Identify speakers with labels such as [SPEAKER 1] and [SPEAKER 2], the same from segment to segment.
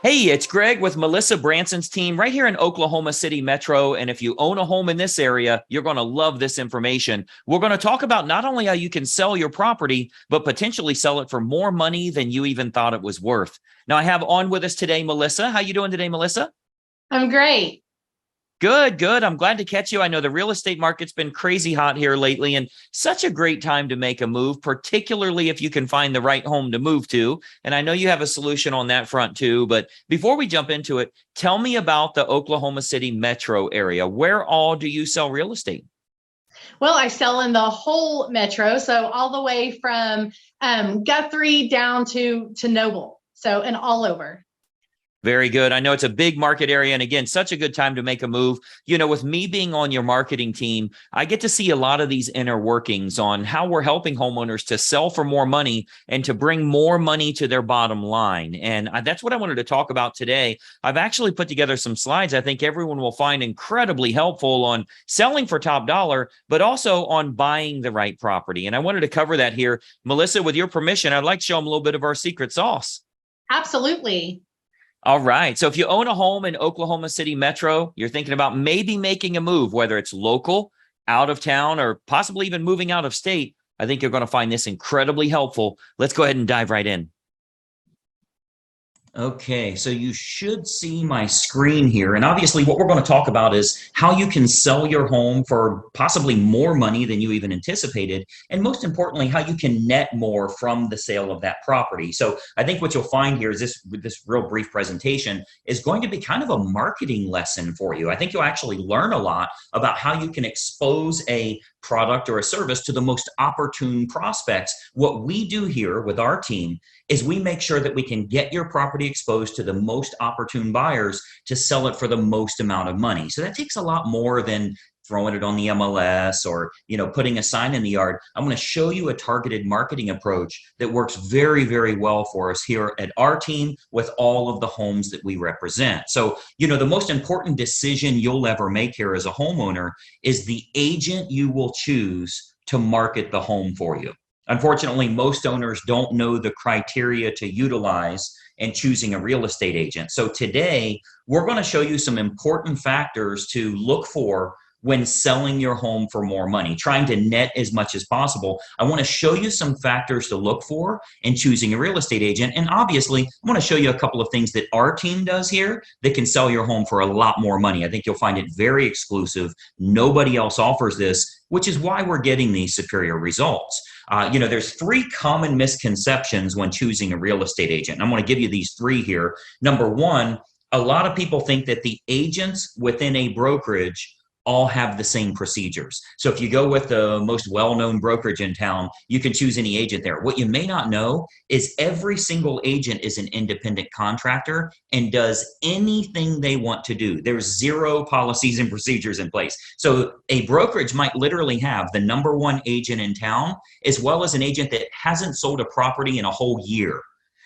[SPEAKER 1] Hey, it's Greg with Melissa Branson's team right here in Oklahoma City Metro. And if you own a home in this area, you're going to love this information. We're going to talk about not only how you can sell your property, but potentially sell it for more money than you even thought it was worth. Now, I have on with us today, Melissa. How you doing today, Melissa?
[SPEAKER 2] I'm great.
[SPEAKER 1] Good, good. I'm glad to catch you. I know the real estate market's been crazy hot here lately and such a great time to make a move, particularly if you can find the right home to move to. And I know you have a solution on that front too. But before we jump into it, tell me about the Oklahoma City metro area. Where all do you sell real estate?
[SPEAKER 2] Well, I sell in the whole metro, so all the way from Guthrie down to Noble, so and all over.
[SPEAKER 1] Very good. I know it's a big market area. And again, such a good time to make a move. You know, with me being on your marketing team, I get to see a lot of these inner workings on how we're helping homeowners to sell for more money and to bring more money to their bottom line. And that's what I wanted to talk about today. I've actually put together some slides I think everyone will find incredibly helpful on selling for top dollar, but also on buying the right property. And I wanted to cover that here. Melissa, with your permission, I'd like to show them a little bit of our secret sauce.
[SPEAKER 2] Absolutely.
[SPEAKER 1] All right. So if you own a home in Oklahoma City Metro, you're thinking about maybe making a move, whether it's local, out of town, or possibly even moving out of state, I think you're going to find this incredibly helpful. Let's go ahead and dive right in. Okay, so you should see my screen here. And obviously what we're going to talk about is how you can sell your home for possibly more money than you even anticipated. And most importantly, how you can net more from the sale of that property. So I think what you'll find here is this real brief presentation is going to be kind of a marketing lesson for you. I think you'll actually learn a lot about how you can expose a product or a service to the most opportune prospects. What we do here with our team is we make sure that we can get your property exposed to the most opportune buyers to sell it for the most amount of money. So that takes a lot more than throwing it on the MLS or, putting a sign in the yard. I'm going to show you a targeted marketing approach that works very, very well for us here at our team with all of the homes that we represent. So, the most important decision you'll ever make here as a homeowner is the agent you will choose to market the home for you. Unfortunately, most owners don't know the criteria to utilize in choosing a real estate agent. So today, we're going to show you some important factors to look for when selling your home for more money, trying to net as much as possible. I want to show you some factors to look for in choosing a real estate agent. And obviously, I want to show you a couple of things that our team does here that can sell your home for a lot more money. I think you'll find it very exclusive. Nobody else offers this, which is why we're getting these superior results. There's three common misconceptions when choosing a real estate agent. And I'm going to give you these three here. Number one, a lot of people think that the agents within a brokerage all have the same procedures. So if you go with the most well-known brokerage in town, you can choose any agent there. What you may not know is every single agent is an independent contractor and does anything they want to do. There's zero policies and procedures in place. So a brokerage might literally have the number one agent in town, as well as an agent that hasn't sold a property in a whole year.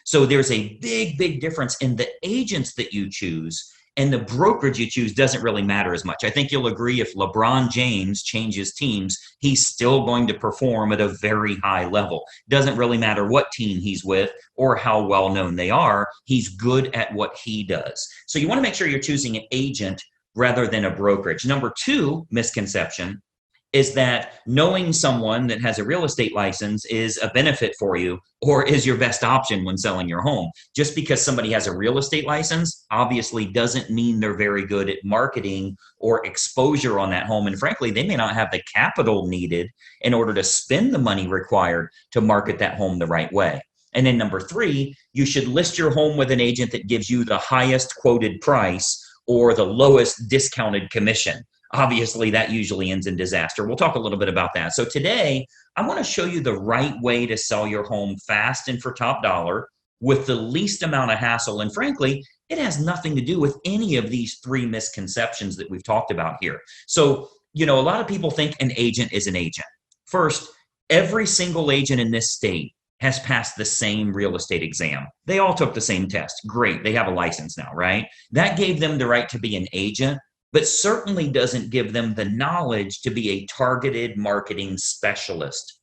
[SPEAKER 1] So there's a big, big difference in the agents that you choose, and the brokerage you choose doesn't really matter as much. I think you'll agree if LeBron James changes teams, he's still going to perform at a very high level. Doesn't really matter what team he's with or how well known they are. He's good at what he does. So you want to make sure you're choosing an agent rather than a brokerage. Number two misconception is that knowing someone that has a real estate license is a benefit for you or is your best option when selling your home. Just because somebody has a real estate license obviously doesn't mean they're very good at marketing or exposure on that home. And frankly, they may not have the capital needed in order to spend the money required to market that home the right way. And then number three, you should list your home with an agent that gives you the highest quoted price or the lowest discounted commission. Obviously, that usually ends in disaster. We'll talk a little bit about that. So today, I want to show you the right way to sell your home fast and for top dollar with the least amount of hassle. And frankly, it has nothing to do with any of these three misconceptions that we've talked about here. So, a lot of people think an agent is an agent. First, every single agent in this state has passed the same real estate exam. They all took the same test. Great. They have a license now, right? That gave them the right to be an agent, but certainly doesn't give them the knowledge to be a targeted marketing specialist.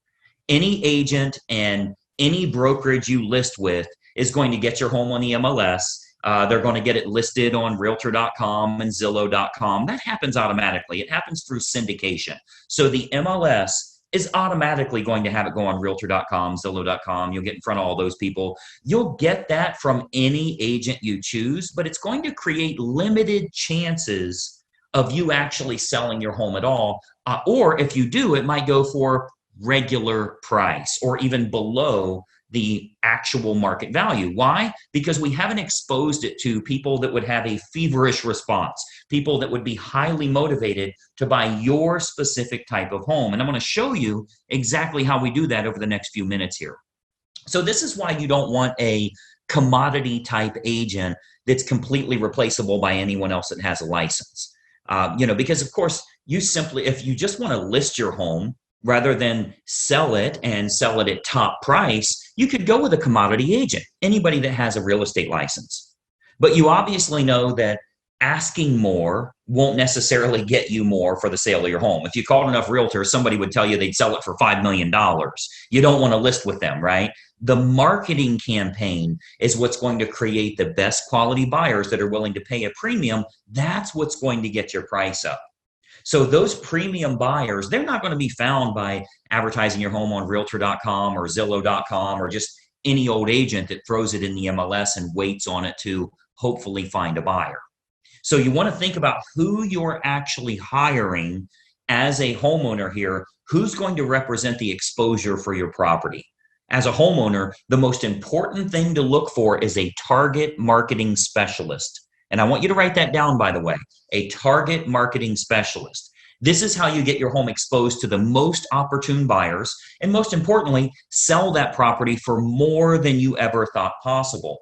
[SPEAKER 1] Any agent and any brokerage you list with is going to get your home on the MLS, They're going to get it listed on realtor.com and Zillow.com. That happens automatically. It happens through syndication. So the MLS is automatically going to have it go on realtor.com, Zillow.com. You'll get in front of all those people. You'll get that from any agent you choose, but it's going to create limited chances of you actually selling your home at all. Or if you do, it might go for regular price or even below the actual market value. Why? Because we haven't exposed it to people that would have a feverish response, people that would be highly motivated to buy your specific type of home. And I'm going to show you exactly how we do that over the next few minutes here. So this is why you don't want a commodity type agent that's completely replaceable by anyone else that has a license. Because of course, if you just want to list your home rather than sell it and sell it at top price, you could go with a commodity agent, anybody that has a real estate license. But you obviously know that asking more won't necessarily get you more for the sale of your home. If you called enough realtors, somebody would tell you they'd sell it for $5 million. You don't want to list with them, right? The marketing campaign is what's going to create the best quality buyers that are willing to pay a premium. That's what's going to get your price up. So those premium buyers, they're not going to be found by advertising your home on realtor.com or Zillow.com or just any old agent that throws it in the MLS and waits on it to hopefully find a buyer. So you want to think about who you're actually hiring as a homeowner here, who's going to represent the exposure for your property. As a homeowner, the most important thing to look for is a target marketing specialist. And I want you to write that down, by the way, a target marketing specialist. This is how you get your home exposed to the most opportune buyers, and most importantly, sell that property for more than you ever thought possible.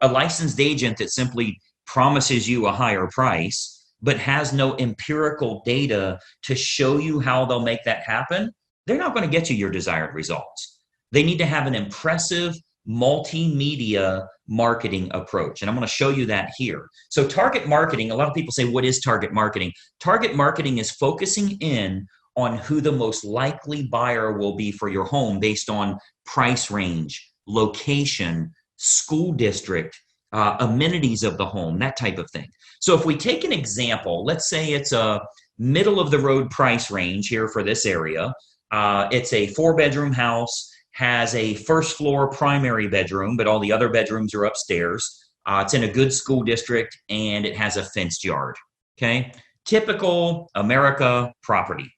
[SPEAKER 1] A licensed agent that simply promises you a higher price, but has no empirical data to show you how they'll make that happen, they're not going to get you your desired results. They need to have an impressive multimedia marketing approach. And I'm going to show you that here. So target marketing, a lot of people say, what is target marketing? Target marketing is focusing in on who the most likely buyer will be for your home based on price range, location, school district, amenities of the home, that type of thing. So if we take an example, let's say it's a middle of the road price range here for this area. It's a 4-bedroom house, has a first floor primary bedroom, but all the other bedrooms are upstairs. It's in a good school district and it has a fenced yard. Okay. Typical America property.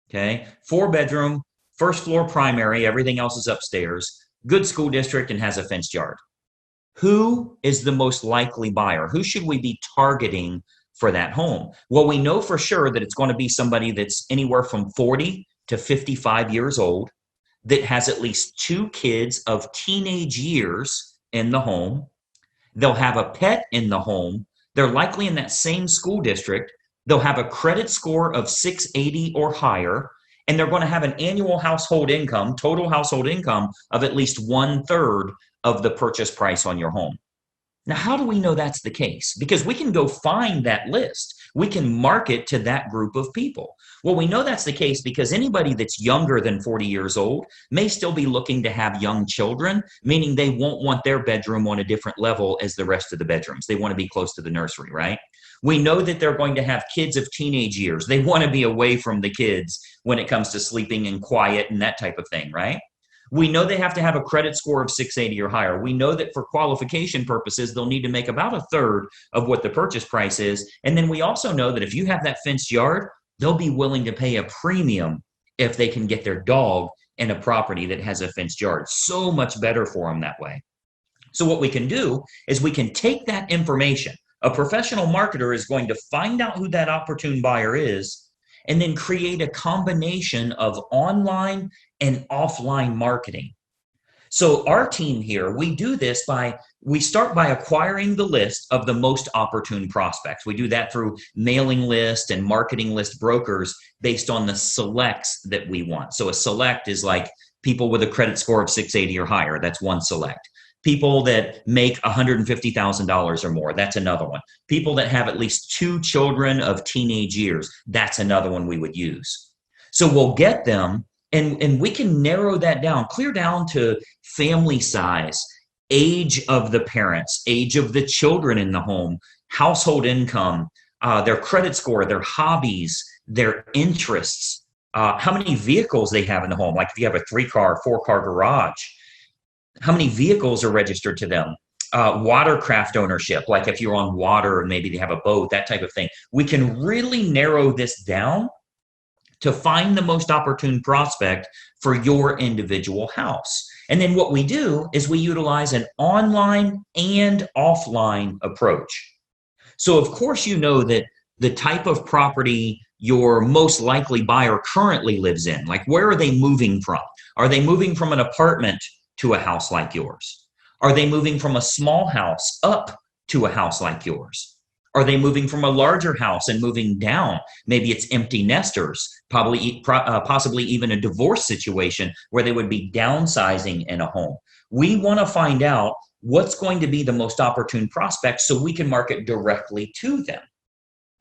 [SPEAKER 1] Okay. 4-bedroom, first floor primary, everything else is upstairs, good school district and has a fenced yard. Who is the most likely buyer? Who should we be targeting for that home? Well, we know for sure that it's going to be somebody that's anywhere from 40 to 55 years old, that has at least 2 kids of teenage years in the home. They'll have a pet in the home. They're likely in that same school district. They'll have a credit score of 680 or higher, and they're going to have an annual household income, total household income of at least 1/3 of the purchase price on your home. Now, how do we know that's the case? Because we can go find that list. We can market to that group of people. Well, we know that's the case because anybody that's younger than 40 years old may still be looking to have young children, meaning they won't want their bedroom on a different level as the rest of the bedrooms. They want to be close to the nursery, right? We know that they're going to have kids of teenage years. They want to be away from the kids when it comes to sleeping and quiet and that type of thing, right? We know they have to have a credit score of 680 or higher. We know that for qualification purposes, they'll need to make about 1/3 of what the purchase price is. And then we also know that if you have that fenced yard, they'll be willing to pay a premium if they can get their dog in a property that has a fenced yard. So much better for them that way. So what we can do is we can take that information. A professional marketer is going to find out who that opportune buyer is and then create a combination of online and offline marketing. So our team here, we do this we start by acquiring the list of the most opportune prospects. We do that through mailing list and marketing list brokers based on the selects that we want. So a select is like people with a credit score of 680 or higher. That's one select. People that make $150,000 or more, that's another one. People that have at least 2 children of teenage years, that's another one we would use. So we'll get them and we can narrow that down, clear down to family size, age of the parents, age of the children in the home, household income, their credit score, their hobbies, their interests, how many vehicles they have in the home. Like if you have a 3-car, 4-car garage, how many vehicles are registered to them? Watercraft ownership, like if you're on water and maybe they have a boat, that type of thing. We can really narrow this down to find the most opportune prospect for your individual house. And then what we do is we utilize an online and offline approach. So of course, you know that the type of property your most likely buyer currently lives in, like where are they moving from? Are they moving from an apartment to a house like yours? Are they moving from a small house up to a house like yours? Are they moving from a larger house and moving down? Maybe it's empty nesters, possibly even a divorce situation where they would be downsizing in a home. We want to find out what's going to be the most opportune prospect so we can market directly to them.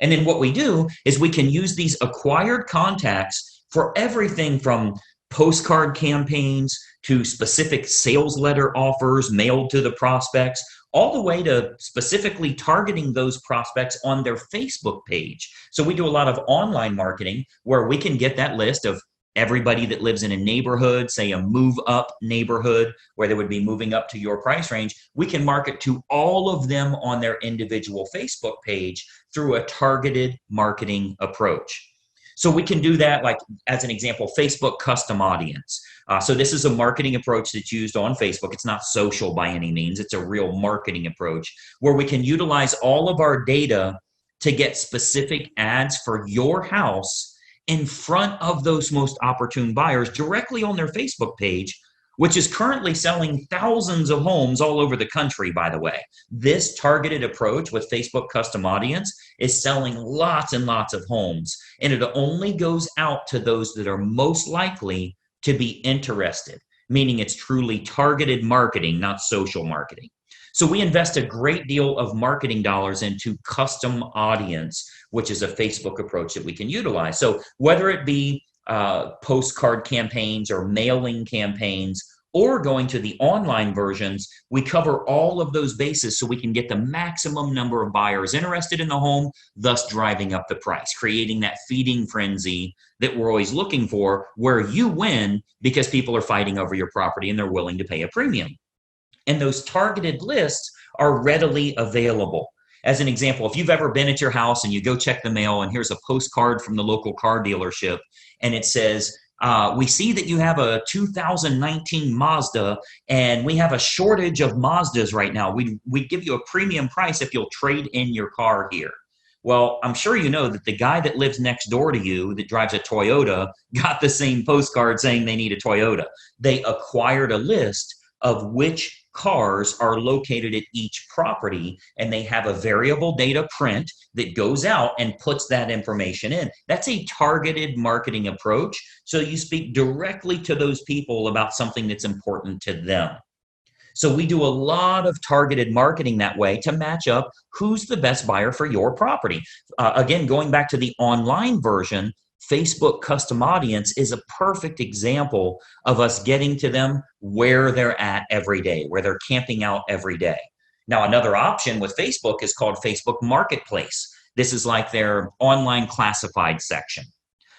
[SPEAKER 1] And then what we do is we can use these acquired contacts for everything from postcard campaigns to specific sales letter offers mailed to the prospects, all the way to specifically targeting those prospects on their Facebook page. So we do a lot of online marketing where we can get that list of everybody that lives in a neighborhood, say a move up neighborhood where they would be moving up to your price range. We can market to all of them on their individual Facebook page through a targeted marketing approach. So we can do that, like as an example, Facebook custom audience. So this is a marketing approach that's used on Facebook. It's not social by any means. It's a real marketing approach where we can utilize all of our data to get specific ads for your house in front of those most opportune buyers directly on their Facebook page, which is currently selling thousands of homes all over the country, by the way. This targeted approach with Facebook custom audience is selling lots and lots of homes, and it only goes out to those that are most likely to be interested, meaning it's truly targeted marketing, not social marketing. So we invest a great deal of marketing dollars into custom audience, which is a Facebook approach that we can utilize. So whether it be postcard campaigns or mailing campaigns or going to the online versions, we cover all of those bases so we can get the maximum number of buyers interested in the home, thus driving up the price, creating that feeding frenzy that we're always looking for, where you win because people are fighting over your property and they're willing to pay a premium. And those targeted lists are readily available. As an example, if you've ever been at your house and you go check the mail and here's a postcard from the local car dealership and it says, we see that you have a 2019 Mazda and we have a shortage of Mazdas right now. We'd give you a premium price if you'll trade in your car here. Well, I'm sure you know that the guy that lives next door to you that drives a Toyota got the same postcard saying they need a Toyota. They acquired a list of which cars are located at each property, and they have a variable data print that goes out and puts that information in. That's a targeted marketing approach. So you speak directly to those people about something that's important to them. So we do a lot of targeted marketing that way to match up who's the best buyer for your property. Again, going back to the online version, Facebook custom audience is a perfect example of us getting to them where they're at every day, where they're camping out every day. Now, another option with Facebook is called Facebook Marketplace. This is like their online classified section.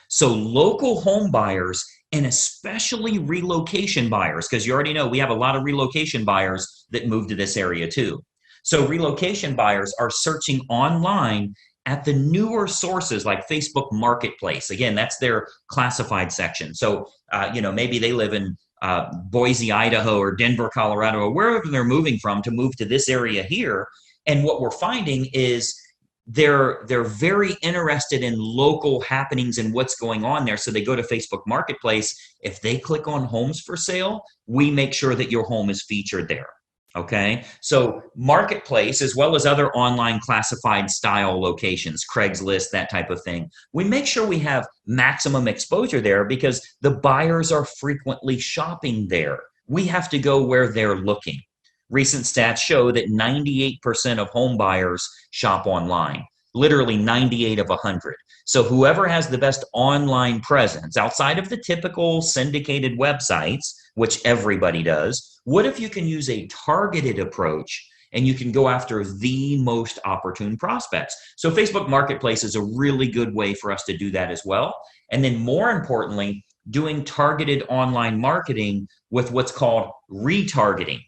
[SPEAKER 1] So local home buyers and especially relocation buyers, because you already know we have a lot of relocation buyers that move to this area too. So relocation buyers are searching online at the newer sources like Facebook Marketplace. Again, that's their classified section. So, maybe they live in Boise, Idaho, or Denver, Colorado, or wherever they're moving from to move to this area here. And what we're finding is they're very interested in local happenings and what's going on there. So they go to Facebook Marketplace. If they click on homes for sale, we make sure that your home is featured there. Okay, so Marketplace, as well as other online classified style locations, Craigslist, that type of thing, we make sure we have maximum exposure there because the buyers are frequently shopping there. We have to go where they're looking. Recent stats show that 98% of home buyers shop online. literally 98 of 100. So whoever has the best online presence outside of the typical syndicated websites, which everybody does, what if you can use a targeted approach and you can go after the most opportune prospects? So Facebook Marketplace is a really good way for us to do that as well. And then more importantly, doing targeted online marketing with what's called retargeting.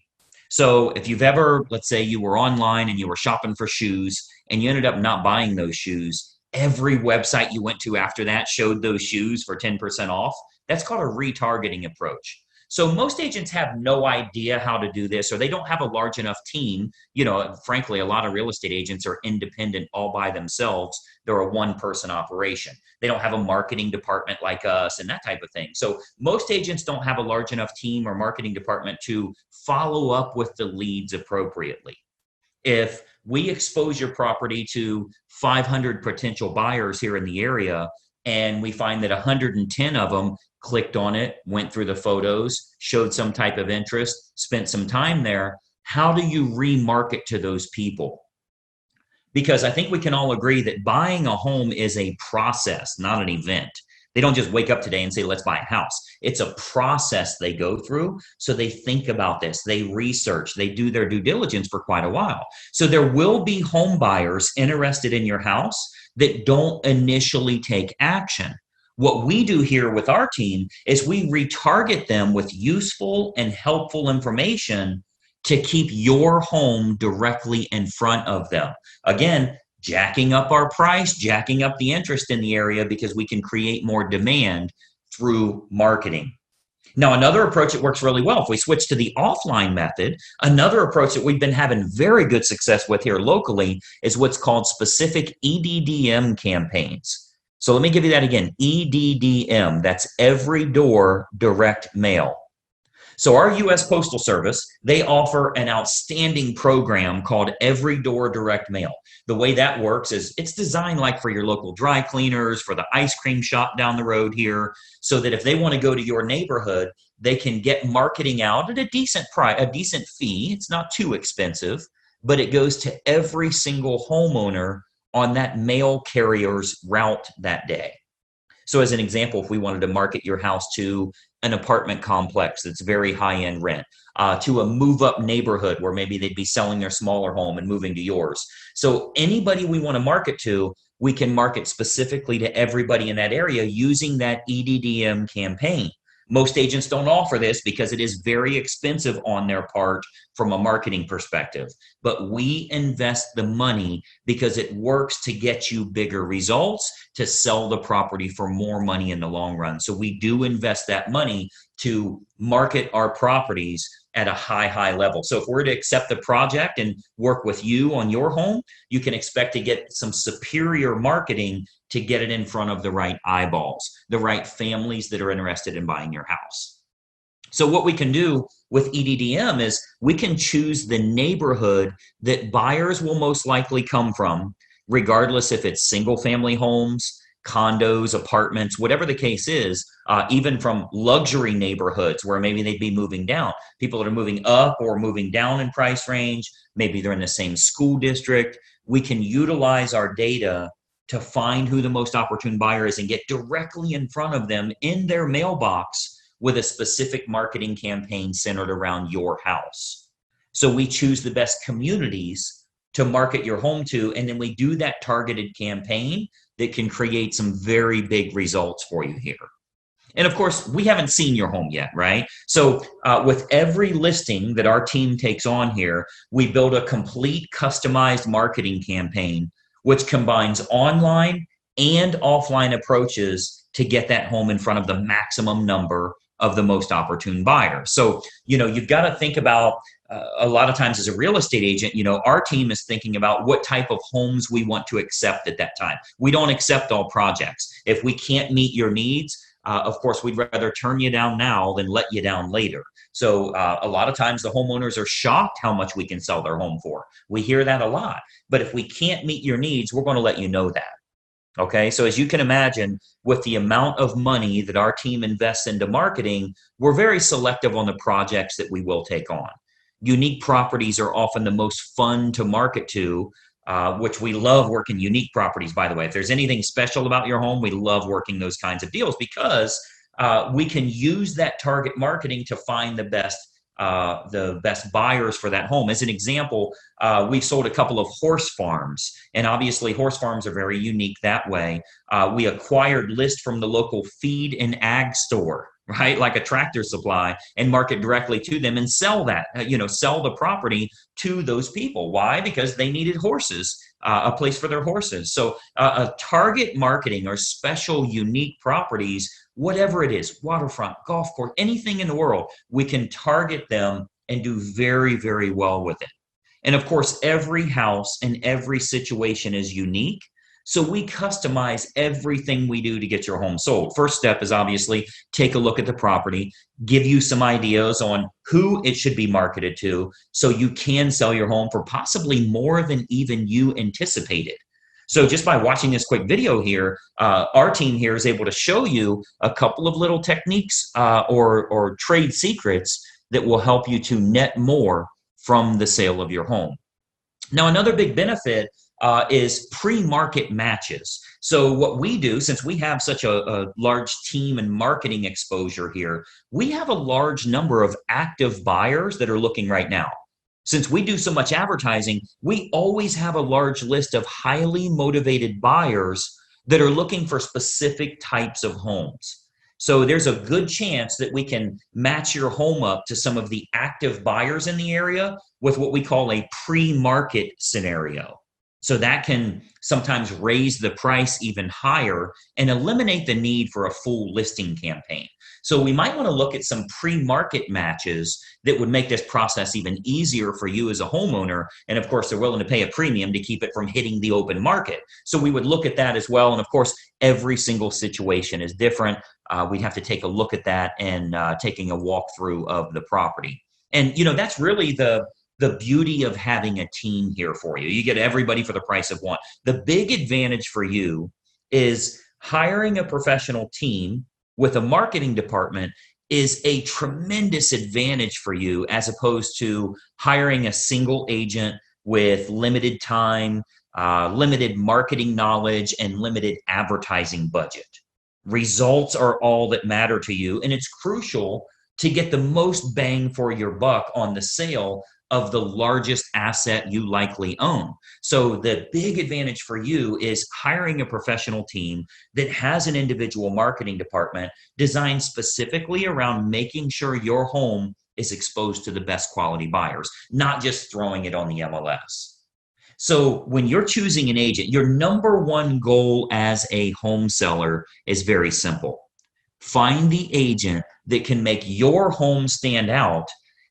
[SPEAKER 1] So if you've ever, let's say you were online and you were shopping for shoes and you ended up not buying those shoes, every website you went to after that showed those shoes for 10% off. That's called a retargeting approach. So most agents have no idea how to do this, or they don't have a large enough team. Frankly, a lot of real estate agents are independent all by themselves. They're a one-person operation. They don't have a marketing department like us and that type of thing. So most agents don't have a large enough team or marketing department to follow up with the leads appropriately. If we expose your property to 500 potential buyers here in the area, and we find that 110 of them clicked on it, went through the photos, showed some type of interest, spent some time there, how do you remarket to those people? Because I think we can all agree that buying a home is a process, not an event. They don't just wake up today and say, let's buy a house. It's a process they go through. So they think about this, they research, they do their due diligence for quite a while. So there will be home buyers interested in your house that don't initially take action. What we do here with our team is we retarget them with useful and helpful information to keep your home directly in front of them. Again, jacking up our price, jacking up the interest in the area because we can create more demand through marketing. Now, another approach that works really well, if we switch to the offline method, another approach that we've been having very good success with here locally is what's called specific EDDM campaigns. So let me give you that again, EDDM, that's every door direct mail. So our U.S. Postal Service, they offer an outstanding program called Every Door Direct Mail. The way that works is it's designed like for your local dry cleaners, for the ice cream shop down the road here, so that if they want to go to your neighborhood, they can get marketing out at a decent price, a decent fee. It's not too expensive, but it goes to every single homeowner on that mail carrier's route that day. So as an example, if we wanted to market your house to an apartment complex that's very high-end rent, to a move-up neighborhood where maybe they'd be selling their smaller home and moving to yours. So anybody we want to market to, we can market specifically to everybody in that area using that EDDM campaign. Most agents don't offer this because it is very expensive on their part from a marketing perspective. But we invest the money because it works to get you bigger results, to sell the property for more money in the long run. So we do invest that money to market our properties at a high level. So if we're to accept the project and work with you on your home, you can expect to get some superior marketing to get it in front of the right eyeballs, the right families that are interested in buying your house. So what we can do with EDDM is we can choose the neighborhood that buyers will most likely come from, regardless if it's single family homes, condos, apartments, whatever the case is, even from luxury neighborhoods where maybe they'd be moving down. People that are moving up or moving down in price range, maybe they're in the same school district. We can utilize our data to find who the most opportune buyer is and get directly in front of them in their mailbox with a specific marketing campaign centered around your house. So we choose the best communities to market your home to, and then we do that targeted campaign that can create some very big results for you here. And of course, we haven't seen your home yet, right? So with every listing that our team takes on here, we build a complete customized marketing campaign which combines online and offline approaches to get that home in front of the maximum number of the most opportune buyers. So, you've got to think about a lot of times as a real estate agent, our team is thinking about what type of homes we want to accept at that time. We don't accept all projects. If we can't meet your needs, of course, we'd rather turn you down now than let you down later. So a lot of times the homeowners are shocked how much we can sell their home for. We hear that a lot. But if we can't meet your needs, we're going to let you know that. Okay, so as you can imagine, with the amount of money that our team invests into marketing, we're very selective on the projects that we will take on. Unique properties are often the most fun to market to which we love working unique properties, by the way. If there's anything special about your home, we love working those kinds of deals because we can use that target marketing to find the best buyers for that home. As an example, we've sold a couple of horse farms, and obviously horse farms are very unique that way. We acquired list from the local feed and ag store, right? Like a Tractor Supply, and market directly to them and sell that, sell the property to those people. Why? Because they needed horses, a place for their horses. So a target marketing or special unique properties, whatever it is, waterfront, golf course, anything in the world, we can target them and do very, very well with it. And of course, every house and every situation is unique. So we customize everything we do to get your home sold. First step is obviously take a look at the property, give you some ideas on who it should be marketed to so you can sell your home for possibly more than even you anticipated. So just by watching this quick video here, our team here is able to show you a couple of little techniques or trade secrets that will help you to net more from the sale of your home. Now, another big benefit is pre-market matches. So what we do, since we have such a large team and marketing exposure here, we have a large number of active buyers that are looking right now. Since we do so much advertising, we always have a large list of highly motivated buyers that are looking for specific types of homes. So there's a good chance that we can match your home up to some of the active buyers in the area with what we call a pre-market scenario. So that can sometimes raise the price even higher and eliminate the need for a full listing campaign. So we might want to look at some pre-market matches that would make this process even easier for you as a homeowner. And of course, they're willing to pay a premium to keep it from hitting the open market. So we would look at that as well. And of course, every single situation is different. We'd have to take a look at that and taking a walkthrough of the property. And, that's really the beauty of having a team here for you. You get everybody for the price of one. The big advantage for you is hiring a professional team with a marketing department is a tremendous advantage for you as opposed to hiring a single agent with limited time, limited marketing knowledge, and limited advertising budget. Results are all that matter to you, and it's crucial to get the most bang for your buck on the sale of the largest asset you likely own. So the big advantage for you is hiring a professional team that has an individual marketing department designed specifically around making sure your home is exposed to the best quality buyers, not just throwing it on the MLS. So when you're choosing an agent, your number one goal as a home seller is very simple. Find the agent that can make your home stand out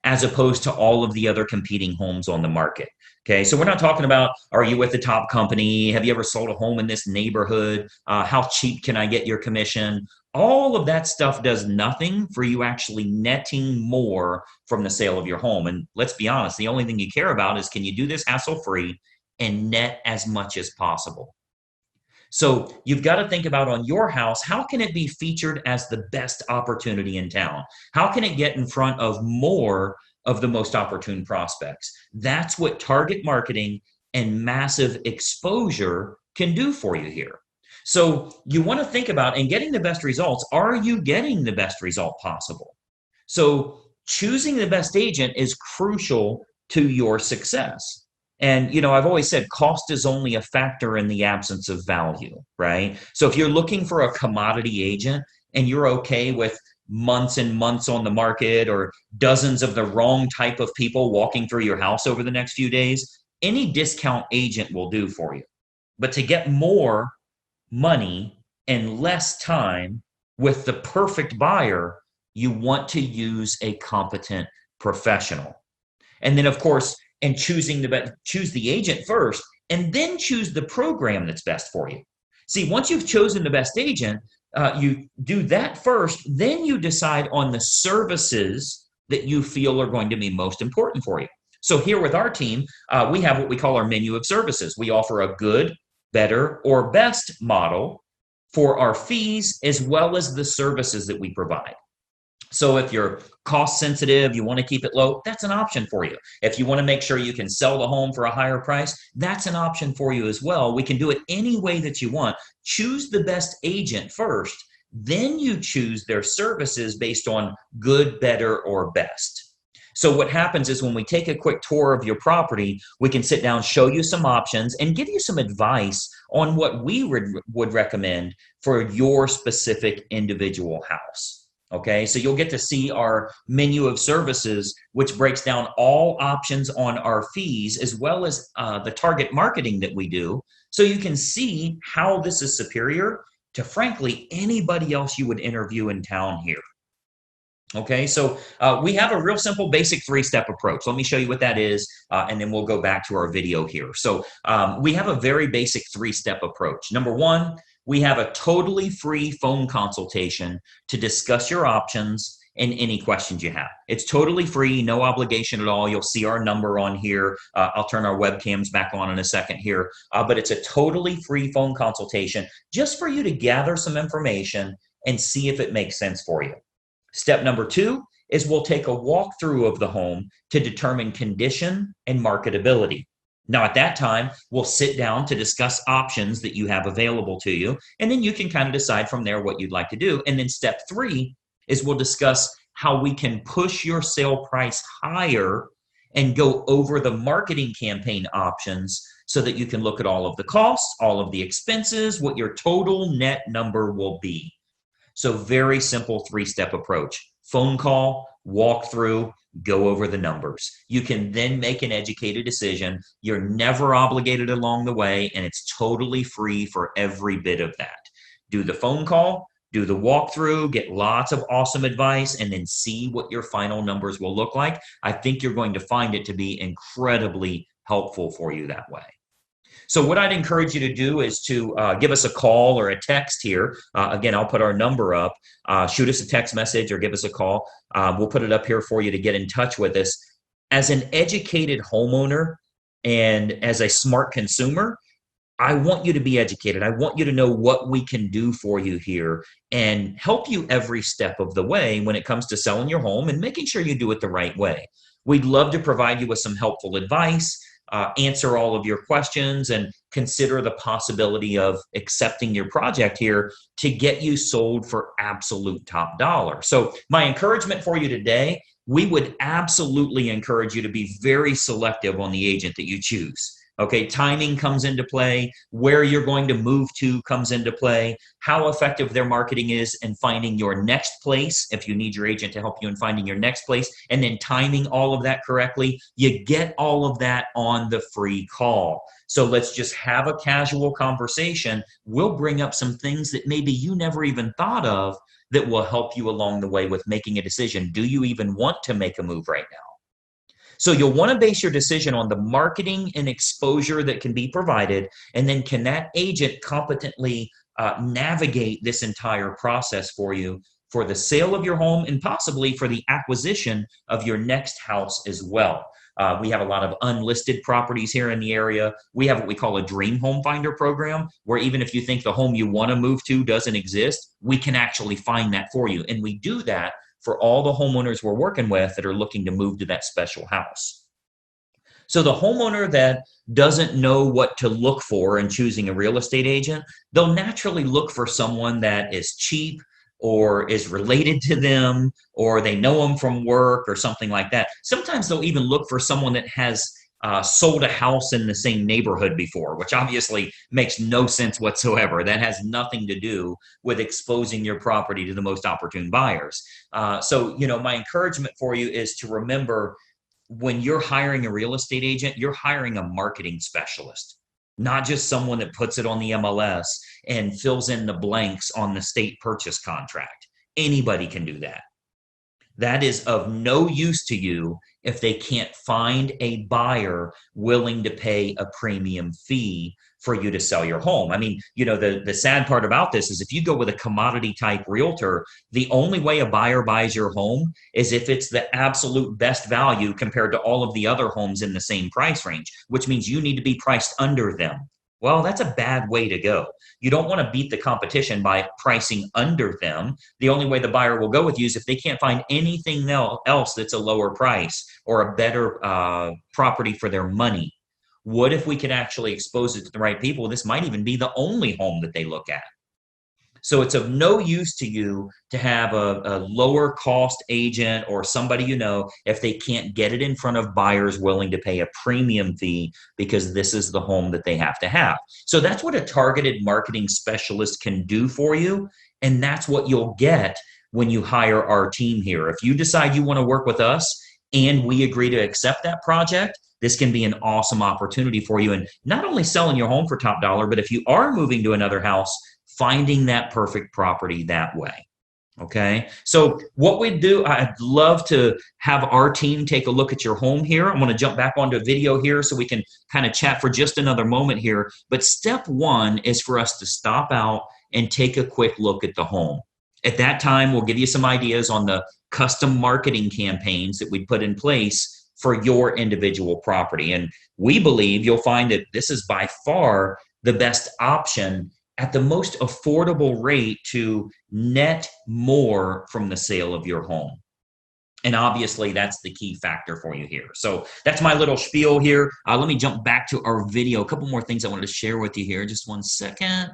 [SPEAKER 1] as opposed to all of the other competing homes on the market. Okay, so we're not talking about, are you with the top company? Have you ever sold a home in this neighborhood? How cheap can I get your commission? All of that stuff does nothing for you actually netting more from the sale of your home. And let's be honest, the only thing you care about is, can you do this hassle-free and net as much as possible? So you've got to think about on your house, how can it be featured as the best opportunity in town? How can it get in front of more of the most opportune prospects? That's what target marketing and massive exposure can do for you here. So you want to think about, in getting the best results, are you getting the best result possible? So choosing the best agent is crucial to your success. And, I've always said cost is only a factor in the absence of value, right? So if you're looking for a commodity agent and you're okay with months and months on the market or dozens of the wrong type of people walking through your house over the next few days, any discount agent will do for you. But to get more money and less time with the perfect buyer, you want to use a competent professional. And then, of course, and choose the agent first, and then choose the program that's best for you. See, once you've chosen the best agent, you do that first, then you decide on the services that you feel are going to be most important for you. So here with our team, we have what we call our menu of services. We offer a good, better, or best model for our fees as well as the services that we provide. So if you're cost sensitive, you want to keep it low, that's an option for you. If you want to make sure you can sell the home for a higher price, that's an option for you as well. We can do it any way that you want. Choose the best agent first, then you choose their services based on good, better, or best. So what happens is when we take a quick tour of your property, we can sit down, show you some options, and give you some advice on what we would recommend for your specific individual house. Okay, so you'll get to see our menu of services, which breaks down all options on our fees, as well as the target marketing that we do. So you can see how this is superior to, frankly, anybody else you would interview in town here. Okay, so we have a real simple basic three-step approach. Let me show you what that is, and then we'll go back to our video here. So we have a very basic three-step approach. Number one, we have a totally free phone consultation to discuss your options and any questions you have. It's totally free, no obligation at all. You'll see our number on here. I'll turn our webcams back on in a second here, but it's a totally free phone consultation just for you to gather some information and see if it makes sense for you. Step number two is we'll take a walkthrough of the home to determine condition and marketability. Now, at that time, we'll sit down to discuss options that you have available to you, and then you can kind of decide from there what you'd like to do. And then step three is we'll discuss how we can push your sale price higher and go over the marketing campaign options so that you can look at all of the costs, all of the expenses, what your total net number will be. So very simple three-step approach. Phone call, walk through, go over the numbers. You can then make an educated decision. You're never obligated along the way, and it's totally free for every bit of that. Do the phone call, do the walkthrough, get lots of awesome advice, and then see what your final numbers will look like. I think you're going to find it to be incredibly helpful for you that way. So what I'd encourage you to do is to give us a call or a text here. Again, I'll put our number up. Shoot us a text message or give us a call. We'll put it up here for you to get in touch with us. As an educated homeowner and as a smart consumer, I want you to be educated. I want you to know what we can do for you here and help you every step of the way when it comes to selling your home and making sure you do it the right way. We'd love to provide you with some helpful advice, answer all of your questions, and consider the possibility of accepting your project here to get you sold for absolute top dollar. So my encouragement for you today, we would absolutely encourage you to be very selective on the agent that you choose. Okay, timing comes into play, where you're going to move to comes into play, how effective their marketing is in finding your next place, if you need your agent to help you in finding your next place, and then timing all of that correctly. You get all of that on the free call. So let's just have a casual conversation. We'll bring up some things that maybe you never even thought of that will help you along the way with making a decision. Do you even want to make a move right now? So you'll want to base your decision on the marketing and exposure that can be provided, and then can that agent competently navigate this entire process for you for the sale of your home and possibly for the acquisition of your next house as well. We have a lot of unlisted properties here in the area. We have what we call a dream home finder program, where even if you think the home you want to move to doesn't exist, we can actually find that for you. And we do that for all the homeowners we're working with that are looking to move to that special house. So the homeowner that doesn't know what to look for in choosing a real estate agent, they'll naturally look for someone that is cheap or is related to them, or they know them from work or something like that. Sometimes they'll even look for someone that has sold a house in the same neighborhood before, which obviously makes no sense whatsoever. That has nothing to do with exposing your property to the most opportune buyers. So, my encouragement for you is to remember, when you're hiring a real estate agent, you're hiring a marketing specialist, not just someone that puts it on the MLS and fills in the blanks on the state purchase contract. Anybody can do that. That is of no use to you if they can't find a buyer willing to pay a premium fee for you to sell your home. I mean, the sad part about this is if you go with a commodity type realtor, the only way a buyer buys your home is if it's the absolute best value compared to all of the other homes in the same price range, which means you need to be priced under them. Well, that's a bad way to go. You don't want to beat the competition by pricing under them. The only way the buyer will go with you is if they can't find anything else that's a lower price or a better property for their money. What if we could actually expose it to the right people? This might even be the only home that they look at. So it's of no use to you to have a lower cost agent or somebody you know if they can't get it in front of buyers willing to pay a premium fee because this is the home that they have to have. So that's what a targeted marketing specialist can do for you. And that's what you'll get when you hire our team here. If you decide you want to work with us and we agree to accept that project, this can be an awesome opportunity for you. And not only selling your home for top dollar, but if you are moving to another house, finding that perfect property that way. Okay. So what we do, I'd love to have our team take a look at your home here. I'm going to jump back onto a video here so we can kind of chat for just another moment here. But step one is for us to stop out and take a quick look at the home. At that time, we'll give you some ideas on the custom marketing campaigns that we put in place for your individual property. And we believe you'll find that this is by far the best option at the most affordable rate to net more from the sale of your home. And obviously, that's the key factor for you here. So that's my little spiel here. Let me jump back to our video. A couple more things I wanted to share with you here. Just one second.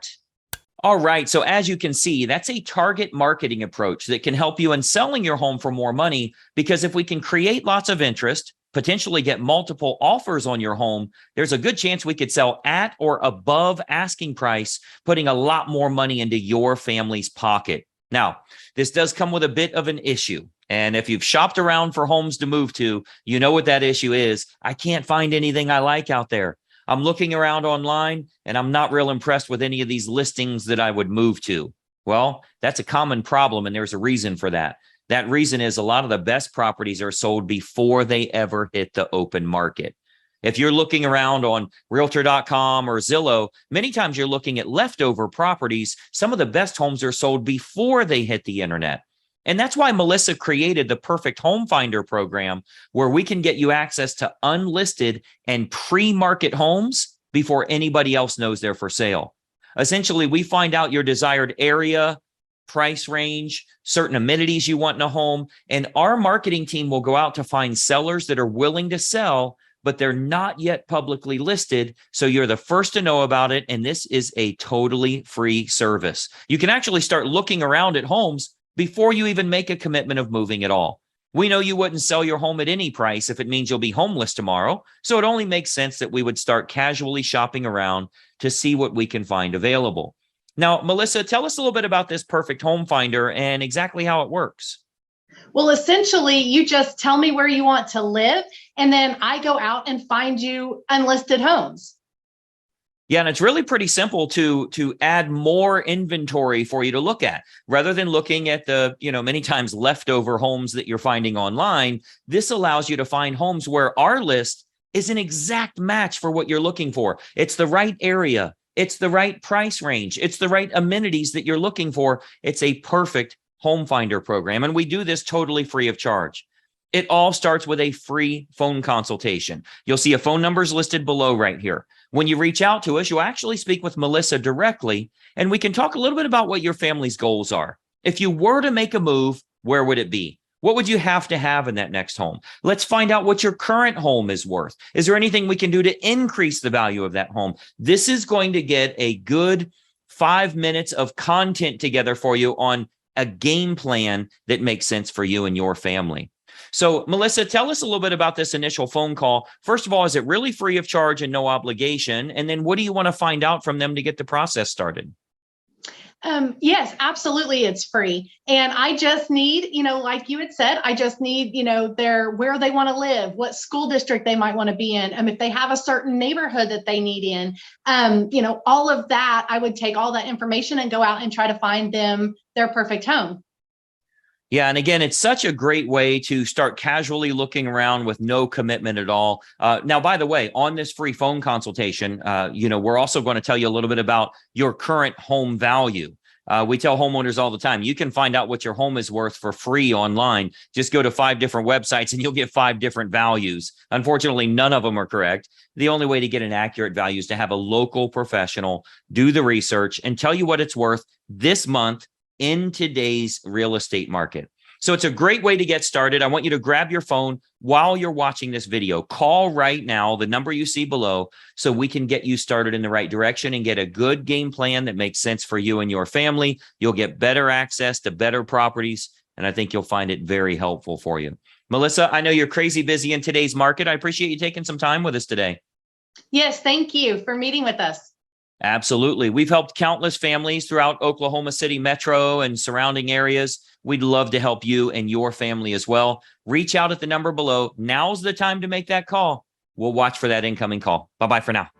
[SPEAKER 1] All right. So as you can see, that's a target marketing approach that can help you in selling your home for more money, because if we can create lots of interest, potentially get multiple offers on your home, there's a good chance we could sell at or above asking price, putting a lot more money into your family's pocket. Now, this does come with a bit of an issue. And if you've shopped around for homes to move to, you know what that issue is. I can't find anything I like out there. I'm looking around online and I'm not real impressed with any of these listings that I would move to. Well, that's a common problem, and there's a reason for that. That reason is a lot of the best properties are sold before they ever hit the open market. If you're looking around on realtor.com or Zillow, many times you're looking at leftover properties. Some of the best homes are sold before they hit the internet. And that's why Melissa created the Perfect Home Finder program, where we can get you access to unlisted and pre-market homes before anybody else knows they're for sale. Essentially, we find out your desired area, price range, certain amenities you want in a home, and our marketing team will go out to find sellers that are willing to sell, but they're not yet publicly listed. So you're the first to know about it, and this is a totally free service. You can actually start looking around at homes before you even make a commitment of moving at all. We know you wouldn't sell your home at any price if it means you'll be homeless tomorrow, so it only makes sense that we would start casually shopping around to see what we can find available. Now, Melissa, tell us a little bit about this Perfect Home Finder and exactly how it works.
[SPEAKER 2] Well, essentially, you just tell me where you want to live, and then I go out and find you unlisted homes.
[SPEAKER 1] Yeah, and it's really pretty simple to add more inventory for you to look at. Rather than looking at the, many times leftover homes that you're finding online, this allows you to find homes where our list is an exact match for what you're looking for. It's the right area. It's the right price range. It's the right amenities that you're looking for. It's a perfect home finder program. And we do this totally free of charge. It all starts with a free phone consultation. You'll see a phone numbers listed below right here. When you reach out to us, you'll actually speak with Melissa directly, and we can talk a little bit about what your family's goals are. If you were to make a move, where would it be? What would you have to have in that next home? Let's find out what your current home is worth. Is there anything we can do to increase the value of that home? This is going to get a good 5 minutes of content together for you on a game plan that makes sense for you and your family. So, Melissa, tell us a little bit about this initial phone call. First of all, is it really free of charge and no obligation? And then what do you want to find out from them to get the process started?
[SPEAKER 2] Yes, absolutely. It's free. And I just need, like you had said, I just need, where they want to live, what school district they might want to be in. If they have a certain neighborhood that they need in, all of that, I would take all that information and go out and try to find them their perfect home.
[SPEAKER 1] Yeah. And again, it's such a great way to start casually looking around with no commitment at all. Now, by the way, on this free phone consultation, we're also going to tell you a little bit about your current home value. We tell homeowners all the time, you can find out what your home is worth for free online. Just go to 5 different websites and you'll get 5 different values. Unfortunately, none of them are correct. The only way to get an accurate value is to have a local professional do the research and tell you what it's worth this month in today's real estate market. So it's a great way to get started. I want you to grab your phone while you're watching this video. Call right now, the number you see below, so we can get you started in the right direction and get a good game plan that makes sense for you and your family. You'll get better access to better properties, and I think you'll find it very helpful for you. Melissa, I know you're crazy busy in today's market. I appreciate you taking some time with us today.
[SPEAKER 2] Yes, thank you for meeting with us.
[SPEAKER 1] Absolutely. We've helped countless families throughout Oklahoma City metro and surrounding areas. We'd love to help you and your family as well. Reach out at the number below. Now's the time to make that call. We'll watch for that incoming call. Bye-bye for now.